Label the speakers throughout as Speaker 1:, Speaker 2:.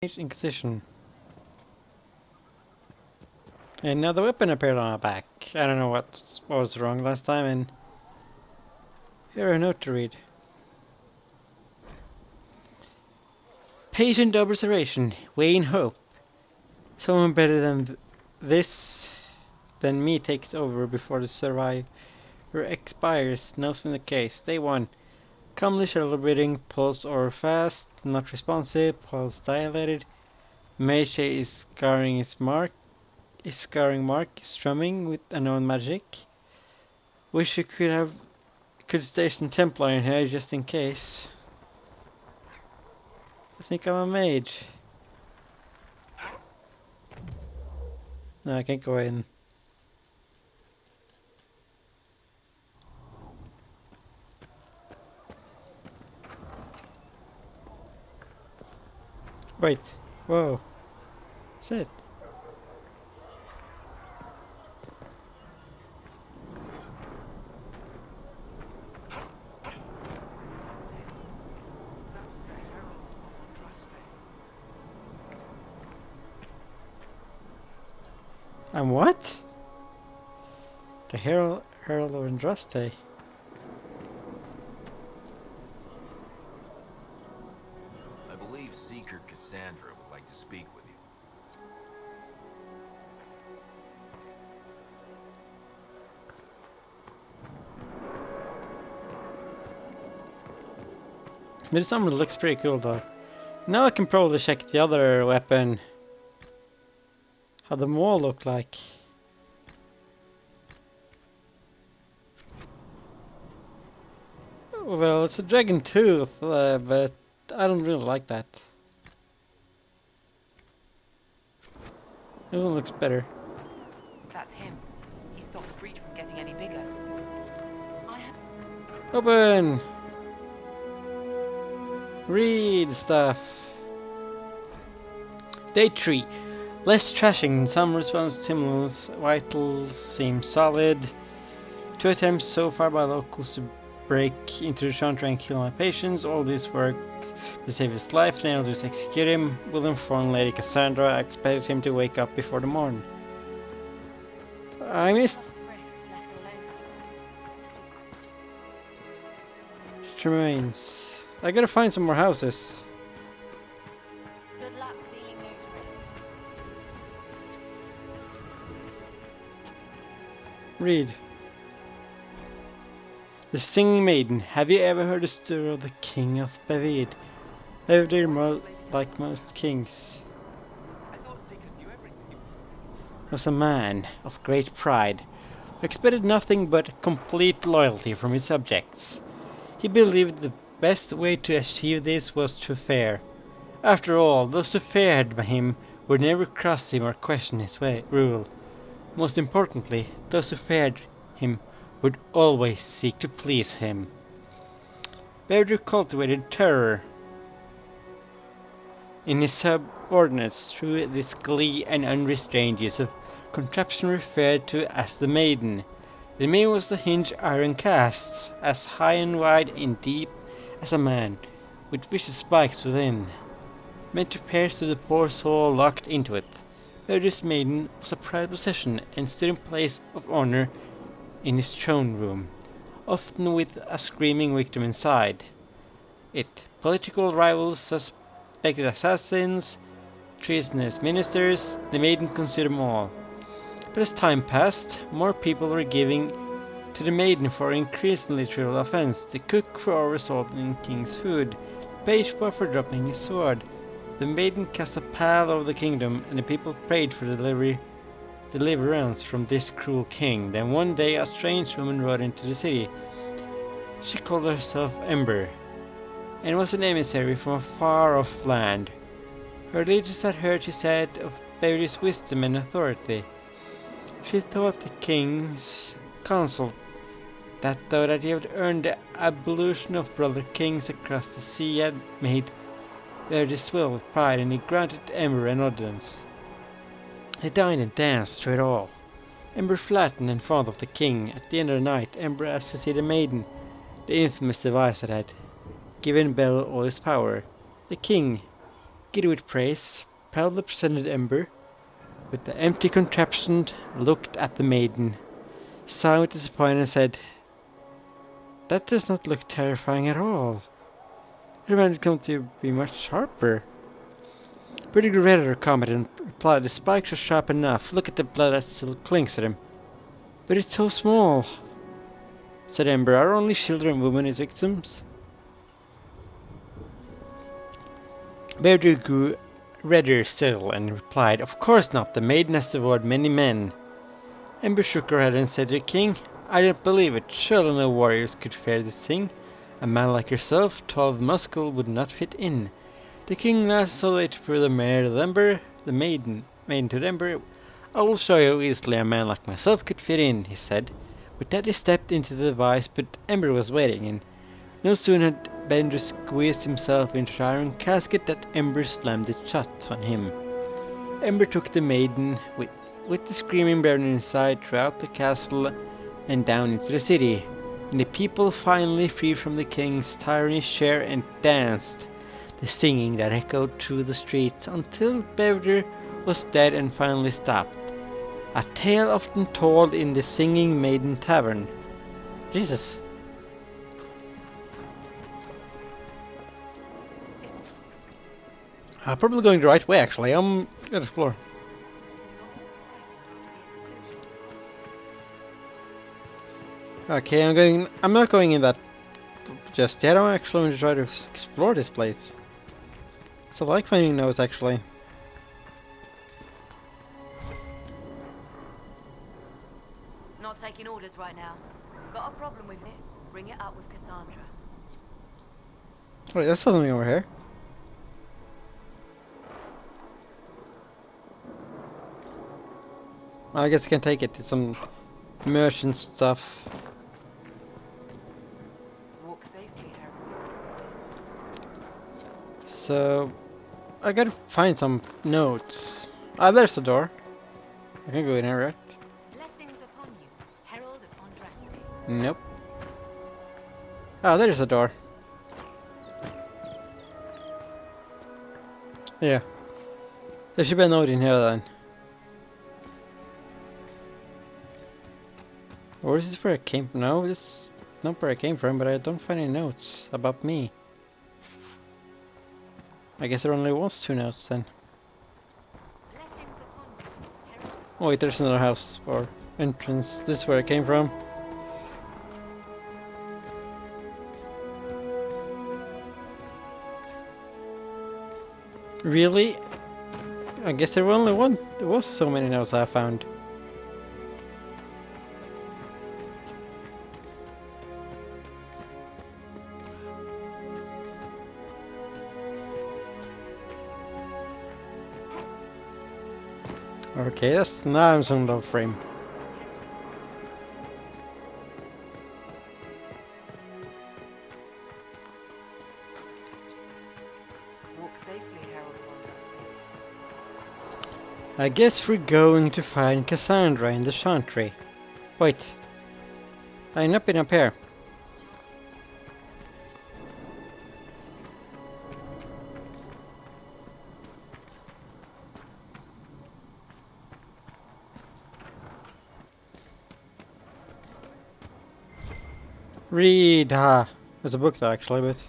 Speaker 1: Inquisition. And now the weapon appeared on my back. I don't know what was wrong last time, and here a note to read. Patient observation, weighing hope. Someone better than this than me takes over before the survivor expires. Notes in the case. Day 1. Calmly shallow breathing, pulse or fast, not responsive, pulse dilated. Mage is scarring its mark. Is scarring mark strumming with unknown magic. Wish you could station Templar in here just in case. I think I'm a mage. No, I can't go in. Wait. Whoa. Shit. I'm what? The Herald of Andraste.
Speaker 2: I believe Seeker Cassandra would like to speak with you.
Speaker 1: This armor looks pretty cool though. Now I can probably check the other weapon. How the maul look like. Well, it's a dragon tooth, but I don't really like that. This one looks better.
Speaker 3: That's him. He stopped the breach from getting any bigger.
Speaker 1: Open! Read stuff. Day 3. Less trashing. Some response stimulus. Vitals seem solid. 2 attempts so far by locals to break into the shelter and kill my patients. All this work to save his life. Now just execute him. Will inform Lady Cassandra. I expect him to wake up before the morn. I missed. It remains. I gotta find some more houses.
Speaker 4: Good luck sealing those rings.
Speaker 1: Read. The Singing Maiden. Have you ever heard the story of the King of Bevid? Lived there like most kings. Was a man of great pride, who expected nothing but complete loyalty from his subjects. He believed the best way to achieve this was through fear. After all, those who feared him would never cross him or question his rule. Most importantly, those who feared him would always seek to please him. Beardru cultivated terror in his subordinates through this glee and unrestrained use of contraption referred to as the Maiden. The maiden was the hinged iron casts, as high and wide and deep as a man, with vicious spikes within, meant to pierce to the poor soul locked into it. Beardru's maiden was a proud possession and stood in place of honor in his throne room, often with a screaming victim inside it. Political rivals, suspected assassins, treasonous ministers, the maiden considered them all. But as time passed, more people were giving to the maiden for increasingly trivial offense: the cook for oversalting king's food, the page boy for dropping his sword. The maiden cast a pall over the kingdom, and the people prayed for deliverance from this cruel king. Then one day a strange woman rode into the city. She called herself Ember, and was an emissary from a far-off land. Her leaders had heard, she said, of Beardru's wisdom and authority. She thought the king's counsel that though that he had earned the ablution of brother kings across the sea had made Beardru swell with pride, and he granted Ember an audience. They dined and danced through it all. Ember flattened and fond of the king. At the end of the night, Ember asked to see the maiden, the infamous device that had given Bel all his power. The king giddy with praise, proudly presented Ember with the empty contraption, looked at the maiden, sighed with disappointment and said, "That does not look terrifying at all. I imagined it going to be much sharper." Pretty grew red at her comment and replied, "The spikes are sharp enough. Look at the blood that still clings at him." "But it's so small," said Ember. "Are only children and women his victims?" Beardre grew redder still and replied, "Of course not. The maiden has devoured many men." Ember shook her head and said to the king, "I don't believe it. Surely no warriors could fear this thing. A man like yourself, tall and muscular, would not fit in." The king glanced all the way to prove the maiden to the Ember. "I will show you how easily a man like myself could fit in," he said. With that he stepped into the device, but Ember was waiting, and no sooner had Bender squeezed himself into the iron casket that Ember slammed it shut on him. Ember took the maiden with the screaming burning inside throughout the castle and down into the city, and the people finally freed from the king's tyranny share and danced, the singing that echoed through the streets until Bender was dead and finally stopped. A tale often told in the Singing Maiden Tavern. Jesus. I'm probably going the right way, actually. I'm gonna explore. Okay, I'm not going in that just yet. I'm actually going to try to explore this place. So I like finding notes, actually.
Speaker 3: Not taking orders right now. Got a problem with it? Bring it up with Cassandra.
Speaker 1: Wait, there's something over here. I guess I can take it to some merchant stuff.
Speaker 3: Walk safely, Harold.
Speaker 1: So I gotta find some notes. Ah, there's the door. I can go in here, right?
Speaker 3: Blessings upon you, Herald of Andraste.
Speaker 1: Nope. Ah, there's the door. Yeah. There should be a note in here then. Or is this where I came from? No, this is not where I came from, but I don't find any notes about me. I guess there only was 2 notes then.
Speaker 3: Blessings upon you, Herald.
Speaker 1: Oh wait, there's another house or entrance. This is where I came from. Really? I guess there were only one. There was so many notes I found. Okay, now I'm some low frame.
Speaker 3: Walk safely, Herald of Andraste.
Speaker 1: I guess we're going to find Cassandra in the chantry. Wait. I've not been up here. Read! There's a book though, actually, but...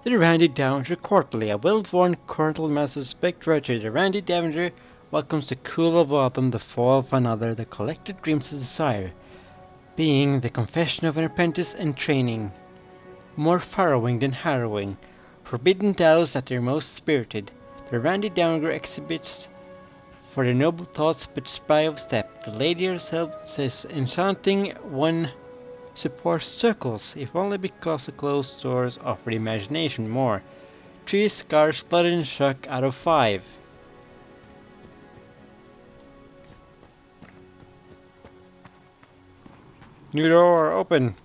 Speaker 1: The Randy Downer Quarterly, a well-worn Colonel Master Spectre Roger. The Randy Downer welcomes the cool of autumn, the fall of another, the collected dreams of desire, being the confession of an apprentice in training, more furrowing than harrowing, forbidden tales at their most spirited. The Randy Downer exhibits for the noble thoughts but spry of step. The lady herself says enchanting one supports circles, if only because the closed doors offer the imagination more. 3 scars flooded in shock out of 5. New door open.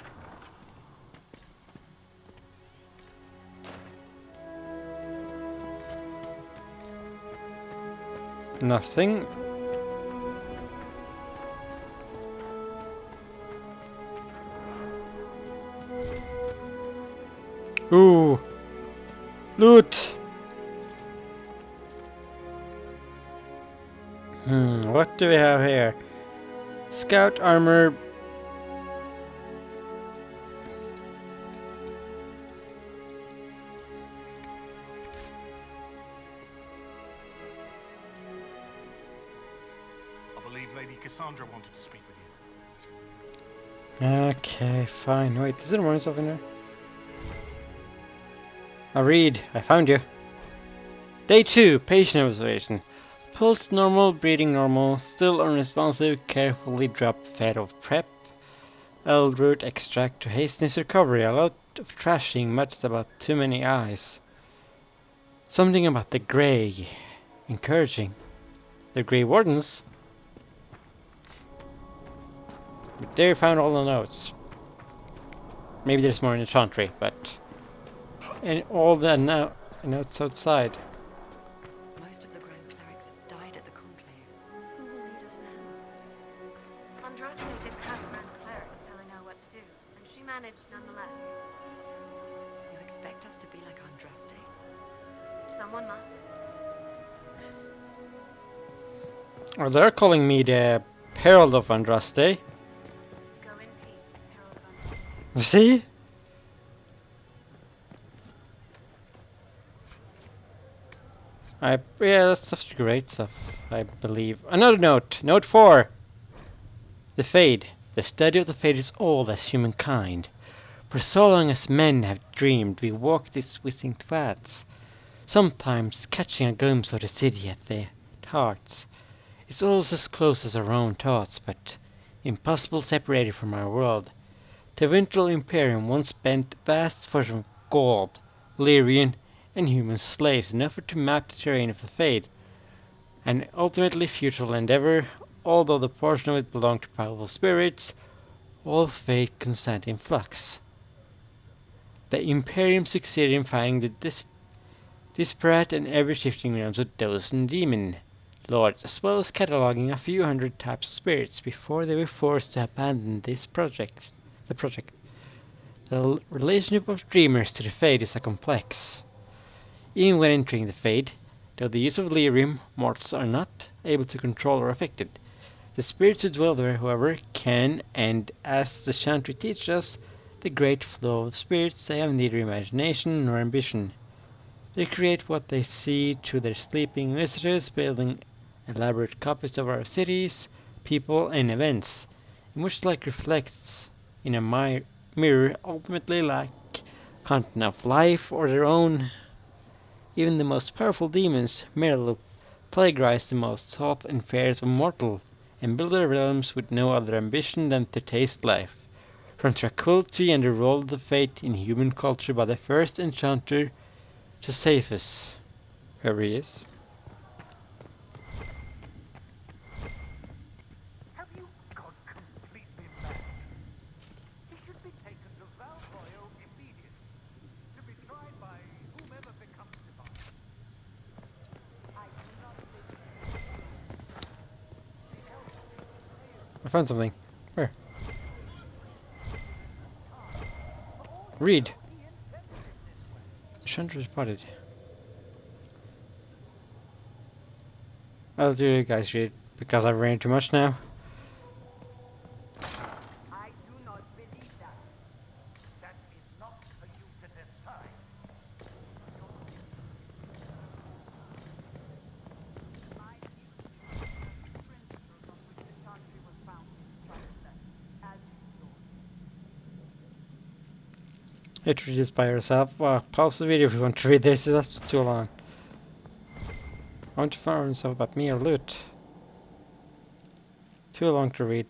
Speaker 1: Nothing. Ooh. Loot! What do we have here? Scout armor.
Speaker 5: I believe Lady Cassandra wanted to speak with you.
Speaker 1: Okay, fine. Wait, is there more stuff in there? I'll read. I found you. Day 2, patient observation. Pulse normal, breathing normal, still unresponsive, carefully drop fed of prep. Root extract to hasten his recovery. A lot of trashing, much about too many eyes. Something about the grey. Encouraging. The Grey Wardens? But there you found all the notes. Maybe there's more in the chantry, but... And all the notes outside.
Speaker 3: Most of the Grand Clerics died at the Conclave. Who will lead us now? Andraste didn't have Grand Clerics telling her what to do, and she managed nonetheless. You expect us to be like Andraste? Someone must.
Speaker 1: Or they're calling me the Herald of Andraste.
Speaker 3: Go in peace, Herald of Andraste.
Speaker 1: See? Yeah, that's such great stuff, I believe. Another note! Note 4! The Fade. The study of the Fade is old as humankind. For so long as men have dreamed, we walk these whizzing paths, sometimes catching a glimpse of the city at their hearts. It's always as close as our own thoughts, but impossible separated from our world. The Ventral Imperium once spent vast fortunes of gold, Lyrian, and human slaves in effort to map the terrain of the Fade. An ultimately futile endeavor, although the portion of it belonged to powerful spirits, all fate constant in flux. The Imperium succeeded in finding the disparate and ever-shifting realms of those and demon lords, as well as cataloging a few hundred types of spirits before they were forced to abandon the project. The relationship of dreamers to the Fade is a complex. Even when entering the Fade, though the use of lyrium, mortals are not able to control or affect it. The spirits who dwell there, however, can, and as the chantry teaches us, the great flow of spirits, they have neither imagination nor ambition. They create what they see through their sleeping visitors, building elaborate copies of our cities, people, and events, much like reflects in a mirror, ultimately lack content of life or their own. Even the most powerful demons merely plagiarize the most thought and fears of mortal, and build their realms with no other ambition than to taste life. From tranquility and the role of the fate in human culture by the first enchanter, Josephus, whoever he is.
Speaker 5: Have you gone completely mad? He should be taken to Val Royal immediately, to be tried by whomever becomes divine. I do not believe
Speaker 1: I found something. Where? Read. Chandra spotted. I'll do you guys read because I've ran too much now.
Speaker 5: I do not believe that. That is not for you to decide. My view is that the principles on which the chantry was founded trust that, as you
Speaker 1: You have to read this by yourself. Well, pause the video if you want to read this. That's too long. I want to find stuff about me or loot. Too long to read.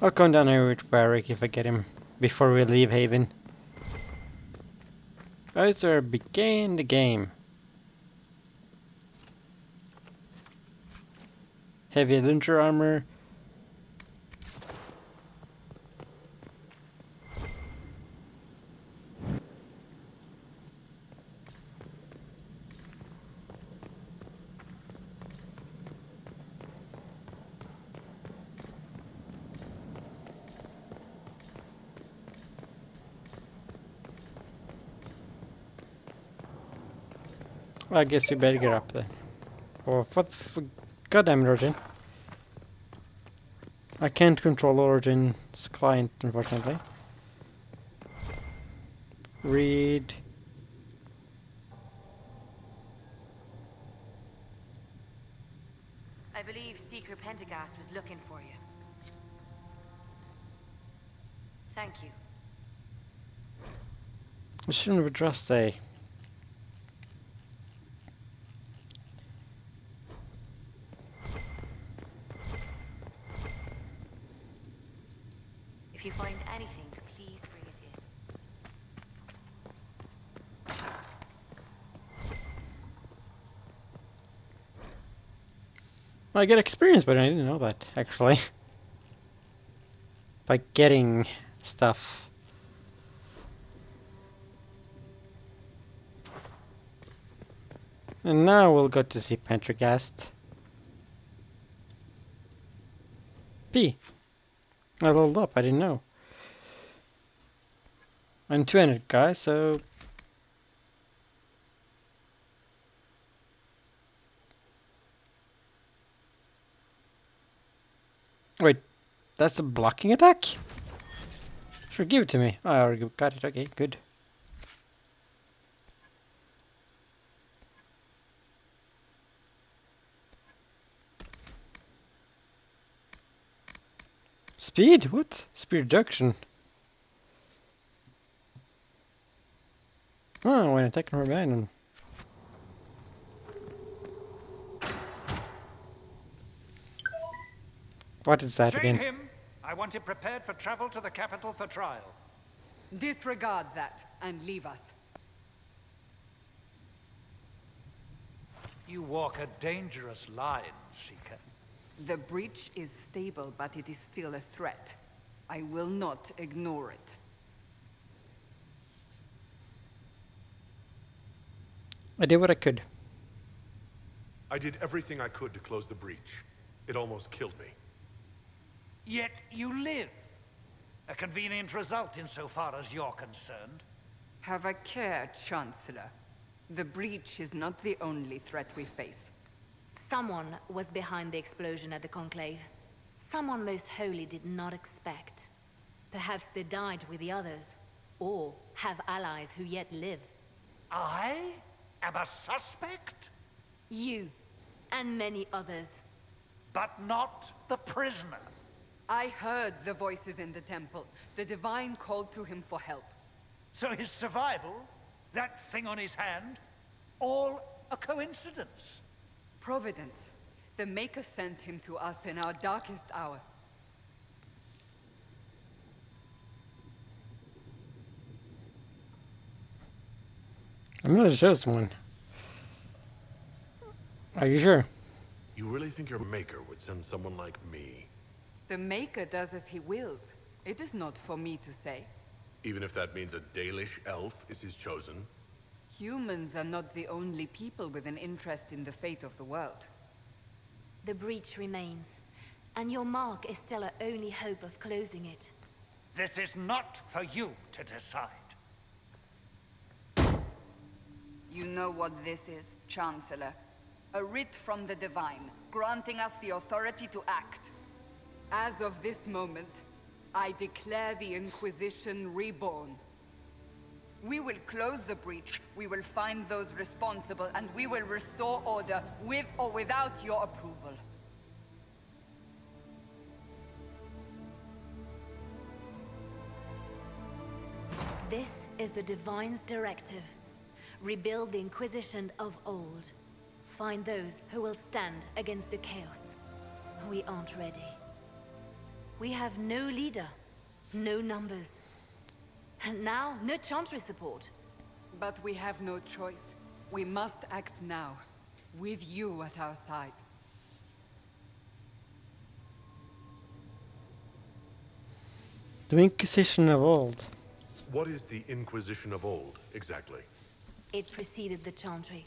Speaker 1: I'll come down here with Barrick if I get him before we leave Haven. Guys are begin the game. Heavy adventure armor. Well, I guess you better get up then. Or what for goddamn Origin. I can't control Origin's client, unfortunately. Read.
Speaker 6: I believe Seeker Pentagast was looking for you. Thank you.
Speaker 1: I shouldn't have addressed a.
Speaker 6: If you find anything, please bring it in.
Speaker 1: I get experience, but I didn't know that, actually. By getting stuff. And now we'll go to see Pendergast. P. I leveled up, I didn't know. I'm 200 guys, so... Wait, that's a blocking attack? Sure, give it to me. Oh, I already got it, okay, good. Speed? What? Speed reduction. Oh, when attacking her man. What is that
Speaker 5: Chain
Speaker 1: again?
Speaker 5: him. I want him prepared for travel to the capital for trial.
Speaker 7: Disregard that and leave us.
Speaker 5: You walk a dangerous line, Seeker.
Speaker 7: The breach is stable, but it is still a threat. I will not ignore it.
Speaker 1: I did what I could.
Speaker 8: I did everything I could to close the breach. It almost killed me.
Speaker 5: Yet you live. A convenient result insofar as you're concerned.
Speaker 7: Have a care, Chancellor. The breach is not the only threat we face.
Speaker 6: Someone was behind the explosion at the Conclave. Someone most holy did not expect. Perhaps they died with the others, or have allies who yet live.
Speaker 5: I am a suspect,
Speaker 6: You, and many others.
Speaker 5: but not the prisoner.
Speaker 7: I heard the voices in the temple. The Divine called to him for help.
Speaker 5: So his survival, that thing on his hand, all a coincidence.
Speaker 7: Providence. The Maker sent him to us in our darkest hour.
Speaker 1: I'm not a chosen one. Are you sure?
Speaker 8: You really think your maker would send someone like me?
Speaker 7: The Maker does as he wills. It is not for me to say.
Speaker 8: Even if that means a Dalish elf is his chosen?
Speaker 7: Humans are not the only people with an interest in the fate of the world.
Speaker 6: The breach remains, and your mark is still our only hope of closing it.
Speaker 5: This is not for you to decide.
Speaker 7: You know what this is, Chancellor. A writ from the Divine, granting us the authority to act. As of this moment, I declare the Inquisition reborn. We will close the breach, we will find those responsible, and we will restore order, with or without your approval.
Speaker 6: This is the Divine's directive. Rebuild the Inquisition of old. Find those who will stand against the chaos. We aren't ready. We have no leader, no numbers. And now, no Chantry support.
Speaker 7: But we have no choice. We must act now, with you at our side.
Speaker 1: The Inquisition of old.
Speaker 8: What is the Inquisition of old, exactly?
Speaker 6: It preceded the Chantry.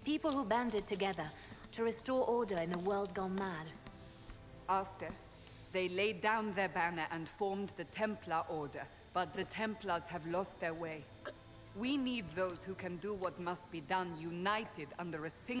Speaker 6: People who banded together to restore order in a world gone mad.
Speaker 7: After, they laid down their banner and formed the Templar Order, but the Templars have lost their way. We need those who can do what must be done united under a single